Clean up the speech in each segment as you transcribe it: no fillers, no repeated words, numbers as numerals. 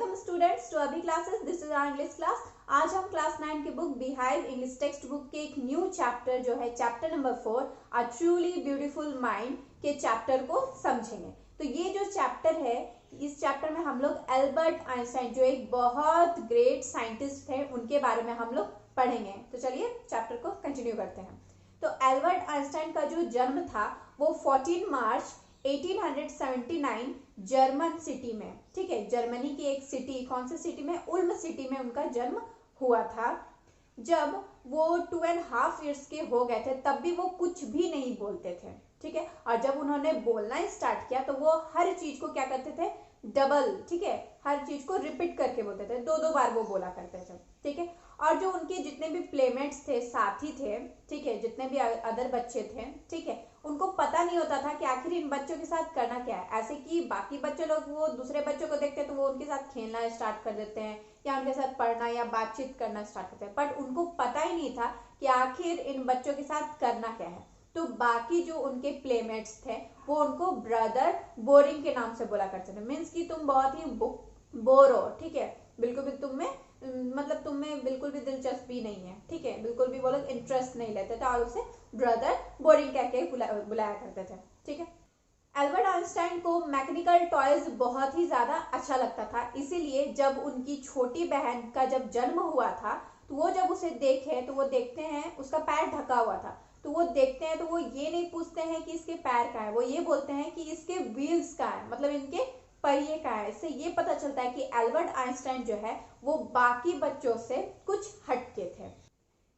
Welcome students to Abhi classes. This is our English class. आज हम class 9 की book Beehive English text book के एक न्यू चैप्टर जो है chapter number 4 a truly beautiful mind के चैप्टर को समझेंगे। तो ये जो चैप्टर है, इस चैप्टर में हम लोग एल्बर्ट आइंस्टाइन जो एक बहुत ग्रेट साइंटिस्ट है उनके बारे में हम लोग पढ़ेंगे। तो चलिए चैप्टर को कंटिन्यू करते हैं। तो एल्बर्ट आइंस्टाइन का जो जन्म था वो 14 मार्च 1879 जर्मन सिटी में, ठीक है, जर्मनी की एक सिटी, कौन सी सिटी में, उल्म सिटी में उनका जन्म हुआ था। जब वो 2.5 ईयर्स के हो गए थे तब भी वो कुछ भी नहीं बोलते थे, ठीक है। और जब उन्होंने बोलना स्टार्ट किया तो वो हर चीज को क्या करते थे, डबल, ठीक है, हर चीज को रिपीट करके बोलते थे, दो बार वो बोला करते थे, ठीक है। और जो उनके जितने भी प्लेमेट्स थे, साथी थे, ठीक है, जितने भी अदर बच्चे थे, ठीक है, उनको पता नहीं होता था कि आखिर इन बच्चों के साथ करना क्या है। ऐसे कि बाकी बच्चे लोग वो दूसरे बच्चों को देखते हैं तो वो उनके साथ खेलना स्टार्ट कर देते हैं या उनके साथ पढ़ना या बातचीत करना स्टार्ट करते हैं, बट उनको पता ही नहीं था कि आखिर इन बच्चों के साथ करना क्या है। तो बाकी जो उनके प्लेमेट्स थे वो उनको ब्रदर बोरिंग के नाम से बोला करते थे। मीन्स कि तुम बहुत ही बोर हो, ठीक है, बिल्कुल भी तुम में मतलब तुम में बिल्कुल भी दिलचस्पी नहीं है, ठीक है, बिल्कुल भी वो लोग इंटरेस्ट नहीं लेते थे और उसे ब्रदर बोरिंग कह के बुलाया करते थे, ठीक है। एल्बर्ट आइंस्टाइन को मैकेनिकल टॉयज बहुत ही ज्यादा अच्छा लगता था, इसीलिए जब उनकी छोटी बहन का जब जन्म हुआ था तो वो जब उसे देखे तो वो देखते हैं उसका पैर ढका हुआ था, तो वो देखते हैं तो वो ये नहीं पूछते हैं कि इसके पैर कहाँ है, वो ये बोलते हैं कि इसके व्हील्स कहाँ है, मतलब इनके पहिए कहाँ है। इससे ये पता चलता है कि एल्बर्ट आइंस्टाइन जो है वो बाकी बच्चों से कुछ हटके थे।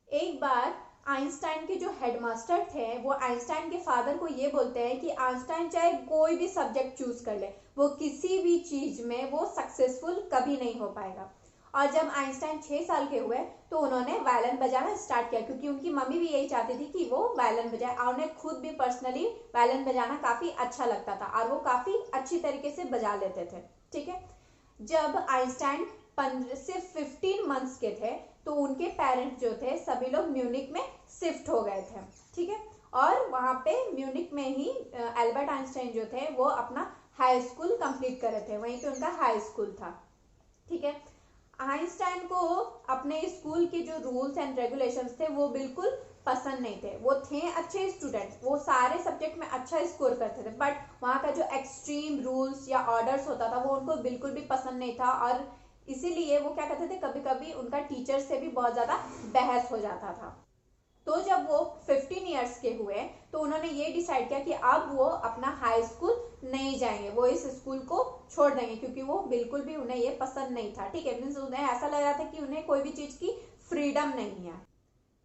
एक बार आइंस्टाइन के जो हेडमास्टर थे वो आइंस्टाइन के फादर को ये बोलते हैं कि आइंस्टाइन चाहे कोई भी सब्जेक्ट चूज कर ले, वो किसी भी चीज में वो सक्सेसफुल कभी नहीं हो पाएगा। और जब आइंस्टाइन 6 साल के हुए तो उन्होंने वायलिन बजाना स्टार्ट किया, क्योंकि उनकी मम्मी भी यही चाहती थी कि वो वायलिन बजाए और उन्हें खुद भी पर्सनली वायलिन बजाना काफी अच्छा लगता था और वो काफी अच्छी तरीके से बजा लेते थे, ठीक है। जब आइंस्टाइन 15 से 15 मंथ्स के थे तो उनके पेरेंट्स जो थे सभी लोग म्यूनिक में शिफ्ट हो गए थे, ठीक है। और वहां पे म्यूनिक में ही एल्बर्ट आइंस्टाइन जो थे वो अपना हाई स्कूल कंप्लीट कर रहे थे, वहीं पे उनका हाई स्कूल था, ठीक है। आइंस्टाइन को अपने स्कूल के जो रूल्स एंड रेगुलेशंस थे वो बिल्कुल पसंद नहीं थे। वो थे अच्छे स्टूडेंट, वो सारे सब्जेक्ट में अच्छा स्कोर करते थे, बट वहाँ का जो एक्सट्रीम रूल्स या ऑर्डर्स होता था वो उनको बिल्कुल भी पसंद नहीं था और इसीलिए वो क्या करते थे, कभी कभी उनका टीचर से भी बहुत ज्यादा बहस हो जाता था। तो जब वो 15 ईयर्स के हुए तो उन्होंने ये डिसाइड किया कि अब वो अपना हाई स्कूल नहीं जाएंगे, वो इस स्कूल को छोड़ देंगे, क्योंकि वो बिल्कुल भी उन्हें ये पसंद नहीं था, ठीक है। मीन्स उन्हें ऐसा लग रहा था कि उन्हें कोई भी चीज की फ्रीडम नहीं है।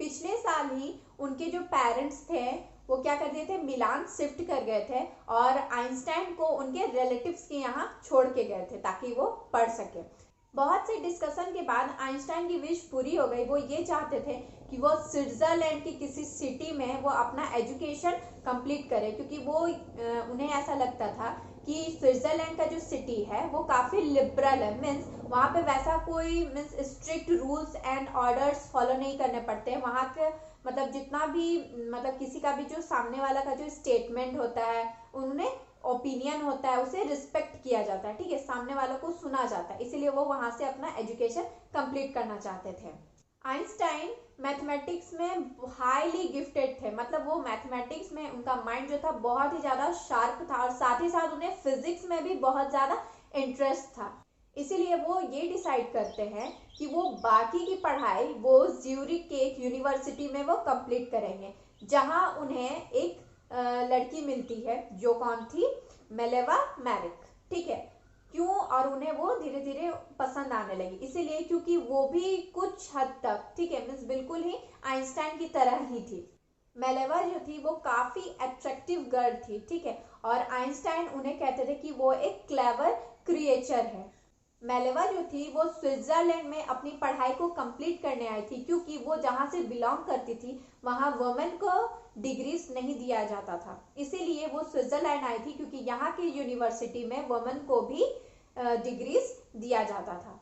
पिछले साल ही उनके जो पेरेंट्स थे वो क्या कर दिए थे, मिलान शिफ्ट कर गए थे और आइंस्टाइन को उनके रिलेटिव्स के यहाँ छोड़ के गए थे ताकि वो पढ़ सके। बहुत से डिस्कशन के बाद आइंस्टाइन की विश पूरी हो गई। वो ये चाहते थे कि वो स्विट्जरलैंड की किसी सिटी में वो अपना एजुकेशन कंप्लीट करे, क्योंकि वो उन्हें ऐसा लगता था कि स्विट्जरलैंड का जो सिटी है वो काफी लिबरल है। मीन्स वहाँ पे वैसा कोई means strict rules and orders follow नहीं करने पड़ते हैं। वहाँ के मतलब जितना भी मतलब किसी का भी जो सामने वाला का जो स्टेटमेंट होता है, उन्हें ओपिनियन होता है, उसे रिस्पेक्ट किया जाता है, ठीक है, सामने वालों को सुना जाता है, इसीलिए वो वहां से अपना एजुकेशन कंप्लीट करना चाहते थे। आइंस्टाइन मैथमेटिक्स में हाईली गिफ्टेड थे, मतलब वो मैथमेटिक्स में उनका माइंड जो था बहुत ही ज्यादा शार्प था और साथ ही साथ उन्हें फिजिक्स में भी बहुत ज्यादा इंटरेस्ट था। इसीलिए वो ये डिसाइड करते हैं कि वो बाकी की पढ़ाई वो ज्यूरिक के एक यूनिवर्सिटी में वो कंप्लीट करेंगे, जहां उन्हें एक लड़की मिलती है जो कौन थी, मेलेवा मैरिक, ठीक है। क्यों, और उन्हें वो धीरे धीरे पसंद आने लगी, इसीलिए क्योंकि वो भी कुछ हद तक, ठीक है, मीन्स बिल्कुल ही आइंस्टाइन की तरह ही थी। मेलेवा जो थी वो काफी अट्रैक्टिव गर्ल थी, ठीक है, और आइंस्टाइन उन्हें कहते थे कि वो एक क्लेवर क्रिएचर है। मेलेवा जो थी वो स्विट्जरलैंड में अपनी पढ़ाई को कंप्लीट करने आई थी, क्योंकि वो जहां से बिलोंग करती थी वहां वुमेन को डिग्रीज नहीं दिया जाता था, इसीलिए वो स्विट्जरलैंड आई थी, क्योंकि यहाँ की यूनिवर्सिटी में वुमेन को भी डिग्रीज दिया जाता था।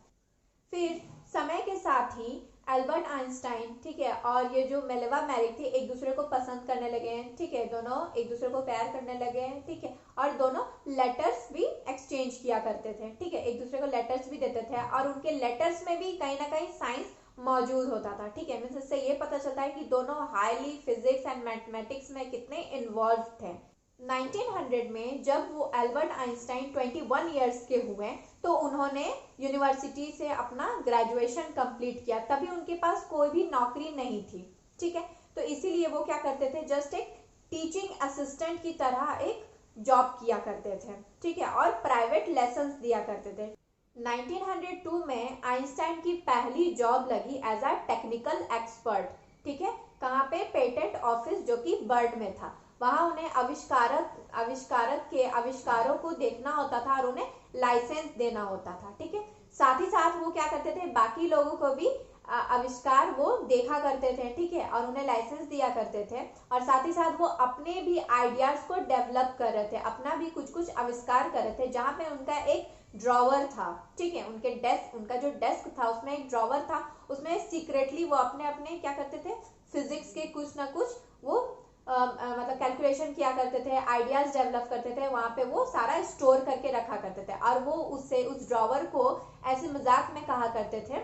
फिर समय के साथ ही एल्बर्ट आइंस्टाइन, ठीक है, और ये जो मेलेवा मैरिक थी, एक दूसरे को पसंद करने लगे हैं, ठीक है, दोनों एक दूसरे को प्यार करने लगे हैं, ठीक है, और दोनों लेटर्स भी एक्सचेंज किया करते थे, ठीक है, एक दूसरे को लेटर्स भी देते थे और उनके लेटर्स में भी कहीं ना कहीं साइंस मौजूद होता था, ठीक है। मीन्स इससे ये पता चलता है कि दोनों हाईली फिजिक्स एंड मैथमेटिक्स में कितने इन्वॉल्व थे। 1900 में जब वो एल्बर्ट आइंस्टाइन 21 ईयर्स के हुए तो उन्होंने यूनिवर्सिटी से अपना ग्रेजुएशन कंप्लीट किया। तभी उनके पास कोई भी नौकरी नहीं थी, ठीक है, तो इसीलिए वो क्या करते थे, जस्ट एक टीचिंग असिस्टेंट की तरह एक जॉब किया करते थे, ठीक है, और प्राइवेट लेसन्स दिया करते थे। 1902 में आइंस्टाइन की पहली जॉब लगी एज अ टेक्निकल एक्सपर्ट, ठीक है, कहाँ पे, पेटेंट ऑफिस जो कि बर्ड में था। वहां उन्हें आविष्कारक के आविष्कारों को देखना होता था और उन्हें लाइसेंस देना होता था, ठीक है। साथ ही साथ वो क्या करते थे, बाकी लोगों को भी आविष्कार वो देखा करते थे, ठीक है, और उन्हें लाइसेंस दिया करते थे, और साथ ही साथ वो अपने भी आइडियाज को डेवलप कर रहे थे, अपना भी कुछ कुछ आविष्कार कर रहे थे, जहाँ पे उनका एक ड्रॉवर था, ठीक है, उनका जो डेस्क था उसमें एक ड्रॉवर था, उसमें सीक्रेटली वो अपने अपने क्या करते थे, फिजिक्स के कुछ ना कुछ वो मतलब कैलकुलेशन किया करते थे, आइडियाज डेवलप करते थे, वहां पे वो सारा स्टोर करके रखा करते थे, और वो उससे उस ड्रॉवर को ऐसे मजाक में कहा करते थे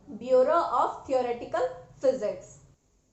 ब्यूरो ऑफ थियोरेटिकल फिजिक्स।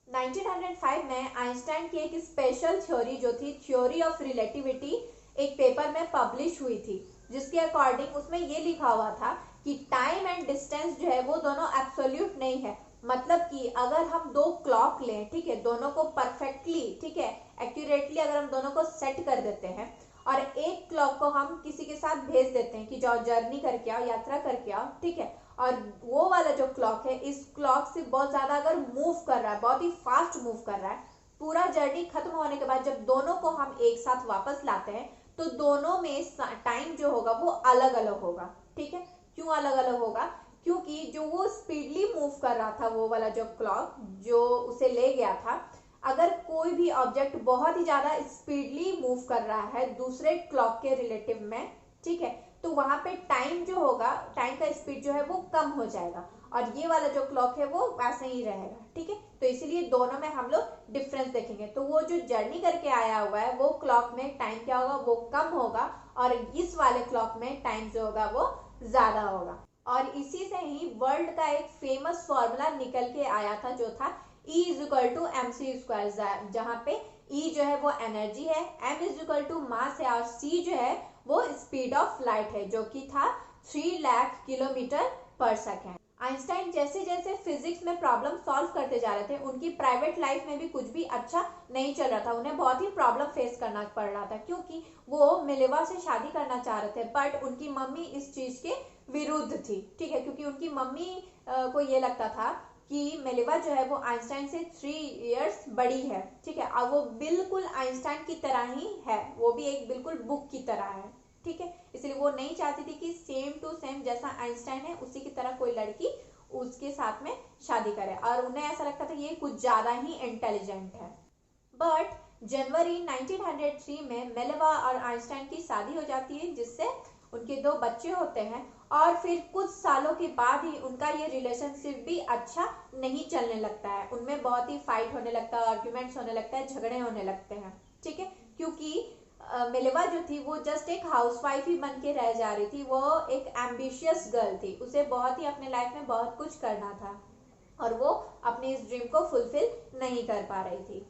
1905 में आइंस्टाइन की एक स्पेशल थ्योरी जो थी थ्योरी ऑफ रिलेटिविटी एक पेपर में पब्लिश हुई थी, जिसके अकॉर्डिंग उसमें ये लिखा हुआ था कि टाइम एंड डिस्टेंस जो है वो दोनों एब्सोल्यूट नहीं है। मतलब कि अगर हम दो क्लॉक लें, ठीक है, दोनों को परफेक्टली, ठीक है, एक्यूरेटली अगर हम दोनों को सेट कर देते हैं और एक क्लॉक को हम किसी के साथ भेज देते हैं कि जाओ जर्नी करके आओ, यात्रा करके आओ, ठीक है, और वो वाला जो क्लॉक है इस क्लॉक से बहुत ज्यादा अगर मूव कर रहा है, बहुत ही फास्ट मूव कर रहा है, पूरा जर्नी खत्म होने के बाद जब दोनों को हम एक साथ वापस लाते हैं तो दोनों में टाइम जो होगा वो अलग अलग होगा, ठीक है। क्यों अलग अलग होगा, क्योंकि जो वो स्पीडली मूव कर रहा था, वो वाला जो क्लॉक जो उसे ले गया था, अगर कोई भी ऑब्जेक्ट बहुत ही ज्यादा स्पीडली मूव कर रहा है दूसरे क्लॉक के रिलेटिव में, ठीक है, तो वहां पे टाइम जो होगा, टाइम का स्पीड जो है वो कम हो जाएगा, और ये वाला जो क्लॉक है वो वैसे ही रहेगा, ठीक है। तो इसीलिए दोनों में हम लोग डिफरेंस देखेंगे। तो वो जो जर्नी करके आया हुआ है वो क्लॉक में टाइम क्या होगा, वो कम होगा, और इस वाले क्लॉक में टाइम जो होगा वो ज्यादा होगा। और इसी से ही वर्ल्ड का एक फेमस फॉर्मूला निकल के आया था जो था E is equal to M C square, जहाँ पे E जो है वो एनर्जी है, M is equal to mass है, और C जो है वो स्पीड ऑफ लाइट है, जो कि था 3 लाख किलोमीटर पर सेकेंड। आइंस्टाइन जैसे जैसे फिजिक्स में प्रॉब्लम सॉल्व करते जा रहे थे, उनकी प्राइवेट लाइफ में भी कुछ भी अच्छा नहीं चल रहा था, उन्हें बहुत ही प्रॉब्लम फेस करना पड़ रहा था, क्योंकि वो मिलेवा से शादी करना चाह रहे थे, बट उनकी मम्मी इस चीज के विरुद्ध थी, ठीक है, क्योंकि उनकी मम्मी को ये लगता था कि मेलेवा जो है वो आइंस्टाइन से 3 इयर्स बड़ी है, ठीक है, और वो बिल्कुल आइंस्टाइन की तरह ही है, वो भी एक बिल्कुल बुक की तरह है, ठीक है, इसलिए वो नहीं चाहती थी कि सेम टू सेम जैसा आइंस्टाइन है उसी की तरह कोई लड़की उसके साथ में शादी करे, और उन्हें ऐसा लगता था ये कुछ ज्यादा ही इंटेलिजेंट है। बट जनवरी 1903 में मेलेवा और आइंस्टाइन की शादी हो जाती है, जिससे उनके 2 बच्चे होते हैं, और फिर कुछ सालों के बाद ही उनका ये रिलेशनशिप भी अच्छा नहीं चलने लगता है, उनमें बहुत ही फाइट होने लगता है, आर्ग्यूमेंट्स होने लगता है, झगड़े होने लगते हैं, ठीक है, क्योंकि मेलेवा जो थी वो जस्ट एक हाउसवाइफ ही बन के रह जा रही थी, वो एक एम्बिशियस गर्ल थी, उसे बहुत ही अपने लाइफ में बहुत कुछ करना था, और वो अपने इस ड्रीम को फुलफिल नहीं कर पा रही थी।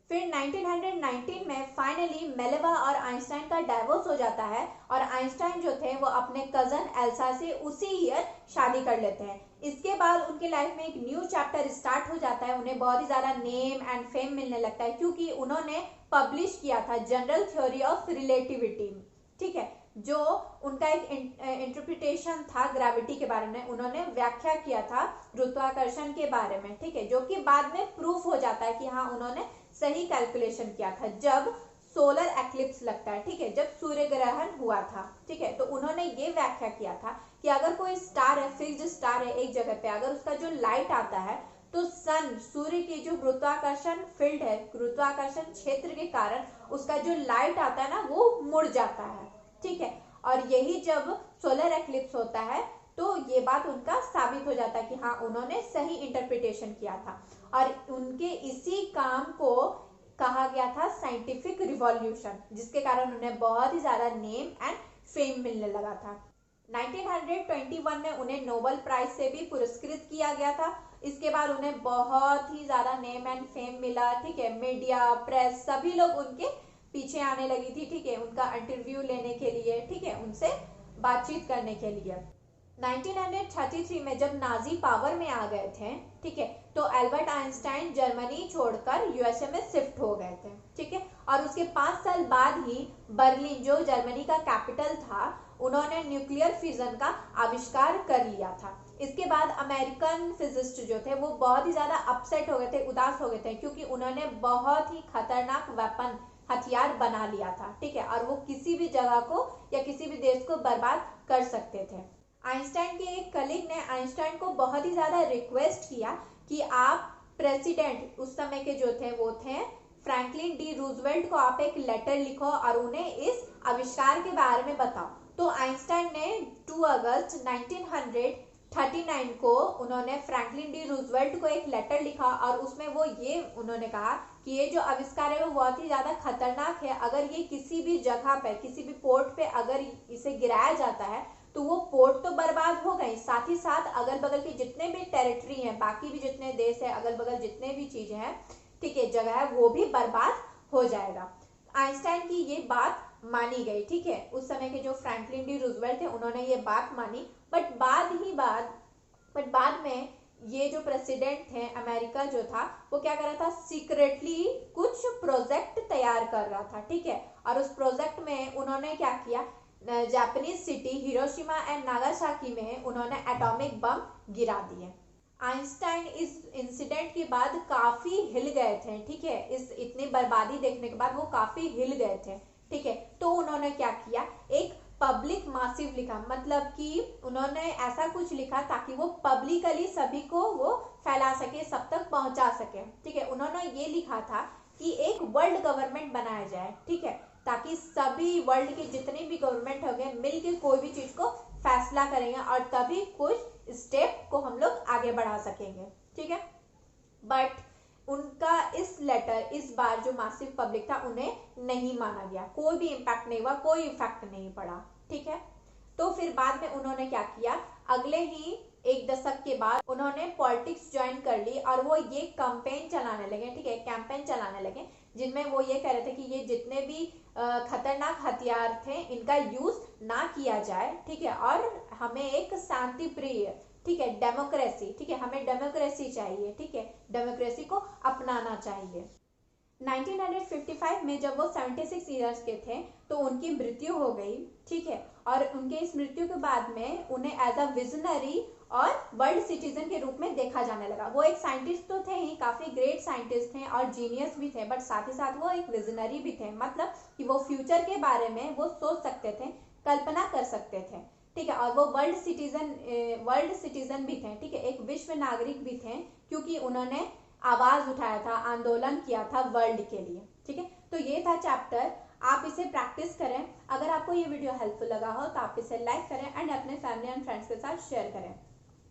फिर 1919 में फाइनली मेलेवा और आइंस्टाइन का डाइवोर्स हो जाता है, और आइंस्टाइन जो थे वो अपने कजन एल्सा से उसी ईयर शादी कर लेते हैं। इसके बाद उनके लाइफ में एक न्यू चैप्टर स्टार्ट हो जाता है, उन्हें बहुत ही ज्यादा नेम एंड फेम मिलने लगता है, क्योंकि उन्होंने पब्लिश किया था जनरल थ्योरी ऑफ रिलेटिविटी, ठीक है, जो उनका एक इंटरप्रिटेशन था ग्रेविटी के बारे में, उन्होंने व्याख्या किया था गुरुत्वाकर्षण के बारे में, ठीक है, जो कि बाद में प्रूफ हो जाता है कि हाँ उन्होंने सही कैलकुलेशन किया था जब सोलर एक्लिप्स लगता है, ठीक है, जब सूर्य ग्रहण हुआ था, ठीक है, तो उन्होंने ये व्याख्या किया था कि अगर कोई स्टार है, फिक्स्ड स्टार है एक जगह पे, अगर उसका जो लाइट आता है तो सन सूर्य की जो गुरुत्वाकर्षण फील्ड है, गुरुत्वाकर्षण क्षेत्र के कारण उसका जो लाइट आता है ना वो मुड़ जाता है, ठीक है, और यही जब सोलर एक्लिप्स होता है तो ये बात उनका साबित हो जाता है कि हाँ उन्होंने सही इंटरप्रिटेशन किया था, और उनके इसी काम को कहा गया था साइंटिफिक रिवॉल्यूशन, जिसके कारण उन्हें बहुत ही ज्यादा नेम एंड फेम मिलने लगा था। 1921 में उन्हें नोबेल प्राइज से भी पुरस्कृत किया गया था। इसके बाद उन्हें बहुत ही ज्यादा नेम एंड फेम मिला, ठीक है। मीडिया, प्रेस, सभी लोग उनके पीछे आने लगी थी, ठीक है, उनका इंटरव्यू लेने के लिए, ठीक है, उनसे बातचीत करने के लिए। 1933 में जब नाजी पावर में आ गए थे, ठीक है, तो एल्बर्ट आइंस्टाइन जर्मनी छोड़कर यूएसए में शिफ्ट हो गए थे, ठीक है। और उसके 5 साल बाद ही बर्लिन, जो जर्मनी का कैपिटल था, उन्होंने न्यूक्लियर फिजन का आविष्कार कर लिया था। इसके बाद अमेरिकन फिजिस्ट जो थे वो बहुत ही ज्यादा अपसेट हो गए थे, उदास हो गए थे, क्योंकि उन्होंने बहुत ही खतरनाक वेपन, हथियार बना लिया था, ठीक है, और वो किसी भी जगह को या किसी भी देश को बर्बाद कर सकते थे। आइंस्टाइन के एक कलीग ने आइंस्टाइन को बहुत ही ज्यादा रिक्वेस्ट किया कि आप प्रेसिडेंट उस समय के जो थे वो थे फ्रैंकलिन डी रूजवेल्ट को आप एक लेटर लिखो और उन्हें इस आविष्कार के बारे में बताओ। तो आइंस्टाइन ने 2 अगस्त 1939 को उन्होंने फ्रैंकलिन डी रूजवेल्ट को एक लेटर लिखा, और उसमें वो ये उन्होंने कहा कि ये जो आविष्कार है वो बहुत ही ज्यादा खतरनाक है, अगर ये किसी भी जगह पे, किसी भी पोर्ट पे अगर इसे गिराया जाता है तो वो पोर्ट तो बर्बाद हो गई, साथ ही साथ अगल बगल की जितने भी टेरिटरी हैं, बाकी भी जितने देश है, अगल बगल जितने भी चीजें हैं, ठीक है, जगह है, वो भी बर्बाद हो जाएगा। आइंस्टाइन की ये बात मानी गई, ठीक है। उस समय के जो फ्रैंकलिन डी रूजवेल्ट थे उन्होंने ये बात मानी, बट बाद में ये जो प्रेसिडेंट थे अमेरिका जो था वो क्या कर रहा था, सीक्रेटली कुछ प्रोजेक्ट तैयार कर रहा था, ठीक है। और उस प्रोजेक्ट में उन्होंने क्या किया, Japanese city Hiroshima and Nagasaki में उन्होंने एटॉमिक बम गिरा दिए। आइंस्टाइन इस इंसिडेंट के बाद काफी हिल गए थे, ठीक है, इस इतनी बर्बादी देखने के बाद वो काफी हिल गए थे, ठीक है। तो उन्होंने क्या किया, एक पब्लिक मासिव लिखा, मतलब कि उन्होंने ऐसा कुछ लिखा ताकि वो पब्लिकली सभी को वो फैला सके, सब तक पहुंचा सके, ठीक है। उन्होंने ये लिखा था कि एक वर्ल्ड गवर्नमेंट बनाया जाए, ठीक है, ताकि सभी वर्ल्ड के जितने भी गवर्नमेंट हो गए मिलकर कोई भी चीज को फैसला करेंगे और तभी कुछ स्टेप को हम लोग आगे बढ़ा सकेंगे, ठीक है। बट उनका इस लेटर, इस बार जो मासिव पब्लिक था उन्हें नहीं माना गया, कोई भी इम्पैक्ट नहीं हुआ, कोई इफेक्ट नहीं पड़ा, ठीक है। तो फिर बाद में उन्होंने क्या किया, अगले ही 1 दशक के बाद उन्होंने पॉलिटिक्स ज्वाइन कर ली और वो ये कैंपेन चलाने लगे, ठीक है, कैंपेन चलाने लगे, जिनमें वो ये कह रहे थे कि ये जितने भी खतरनाक हथियार थे इनका यूज ना किया जाए, ठीक है, और हमें एक शांति प्रिय, ठीक है, डेमोक्रेसी, ठीक है, हमें डेमोक्रेसी चाहिए, ठीक है, डेमोक्रेसी को अपनाना चाहिए। 1955 में जब वो 76 ईयर्स के थे तो उनकी मृत्यु हो गई, ठीक है, और उनके इस मृत्यु के बाद में उन्हें एज अ विजनरी और वर्ल्ड सिटीजन के रूप में देखा जाने लगा। वो एक साइंटिस्ट तो थे ही, काफी ग्रेट साइंटिस्ट थे और जीनियस भी थे, बट साथ ही साथ वो एक विजनरी भी थे, मतलब कि वो फ्यूचर के बारे में वो सोच सकते थे, कल्पना कर सकते थे, ठीक है, और वो वर्ल्ड सिटीजन भी थे, ठीक है, एक विश्व नागरिक भी थे, क्योंकि उन्होंने आवाज उठाया था, आंदोलन किया था वर्ल्ड के लिए, ठीक है। तो ये था चैप्टर, आप इसे प्रैक्टिस करें। अगर आपको ये वीडियो हेल्पफुल लगा हो तो आप इसे लाइक करें एंड अपने फैमिली एंड फ्रेंड्स के साथ शेयर करें,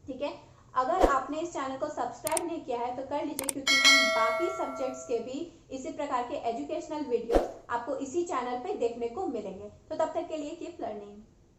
ठीक है। अगर आपने इस चैनल को सब्सक्राइब नहीं किया है तो कर लीजिए, क्योंकि हम बाकी सब्जेक्ट्स के भी इसी प्रकार के एजुकेशनल वीडियोस आपको इसी चैनल पे देखने को मिलेंगे। तो तब तक के लिए कीप लर्निंग।